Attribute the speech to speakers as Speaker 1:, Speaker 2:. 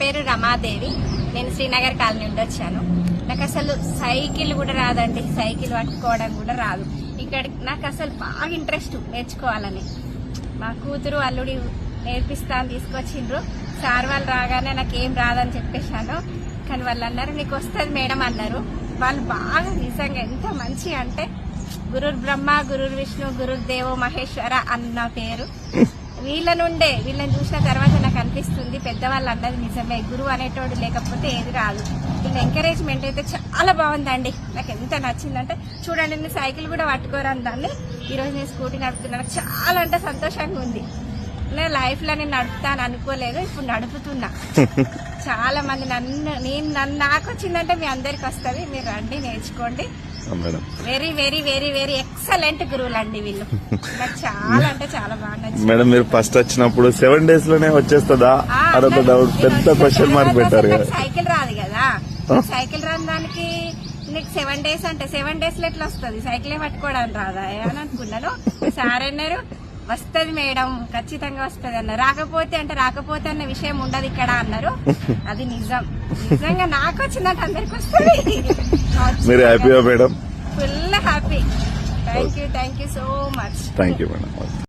Speaker 1: పేరు రమాదేవి. నేను శ్రీనగర్ కాలనీ నుండి వచ్చాను. నాకు అసలు సైకిల్ కూడా రాదండి, సైకిల్ పట్టుకోవడం కూడా రాదు. ఇక్కడ నాకు అసలు బాగా ఇంట్రెస్ట్ నేర్చుకోవాలని. మా కూతురు అల్లుడి నేర్పిస్తా అని తీసుకొచ్చిండ్రు. సార్ వాళ్ళు రాగానే నాకేం రాదని చెప్పేశాను. కానీ వాళ్ళు అన్నారు నీకు వస్తుంది మేడం అన్నారు. వాళ్ళు బాగా నిజంగా ఎంత మంచి అంటే గురుర్ బ్రహ్మ గురుర్ విష్ణు గురుర్ దేవో మహేశ్వర అన్న పేరు. వీళ్ళని చూసిన తర్వాత నాకు అనిపిస్తుంది పెద్దవాళ్ళు అన్నది నిజమే, గురువు అనేటోడు లేకపోతే ఏది రాదు. వీళ్ళ ఎంకరేజ్మెంట్ అయితే చాలా బాగుందండి. నాకు ఎంత నచ్చిందంటే చూడండి, నేను సైకిల్ కూడా పట్టుకోరాను దాన్ని, ఈరోజు నేను స్కూటీ నడుపుతున్నా. నాకు చాలా అంటే సంతోషంగా ఉంది. నేను లైఫ్ లో నేను నడుపుతాను అనుకోలేదు, ఇప్పుడు నడుపుతున్నా. చాలా మంది నాకు వచ్చిందంటే మీ అందరికి వస్తుంది, మీరు రండి నేర్చుకోండి. Very very very very excellent గురువులు అండి వీళ్ళు. నాకు చాలా అంటే చాలా బాగా నచ్చింది.
Speaker 2: మేడం మీరు ఫస్ట్ వచ్చినప్పుడు 7 days లోనే వచ్చేస్తుందా అదొక డౌట్, పెద్ద క్వశ్చన్ మార్క్ పెట్టారు కదా.
Speaker 1: సైకిల్ రాదు కదా, సైకిల్ రాని దానికి నీకు 7 days అంటే 7 days లో ఎట్లా వస్తుంది, సైకిలే పట్టుకోవడానికి రాదా అని అనుకున్నాను. సార్ అన్నారు వస్తుంది మేడం, ఖచ్చితంగా వస్తుంది అన్నారు. రాకపోతే అన్న విషయం ఉండదు ఇక్కడ అన్నారు. అది నిజం, నిజంగా నాకు వచ్చిందంటే అందరికి వస్తుంది.
Speaker 2: మీరు హ్యాపీయా madam?
Speaker 1: Full happy. Thank you so much.
Speaker 2: Thank you madam.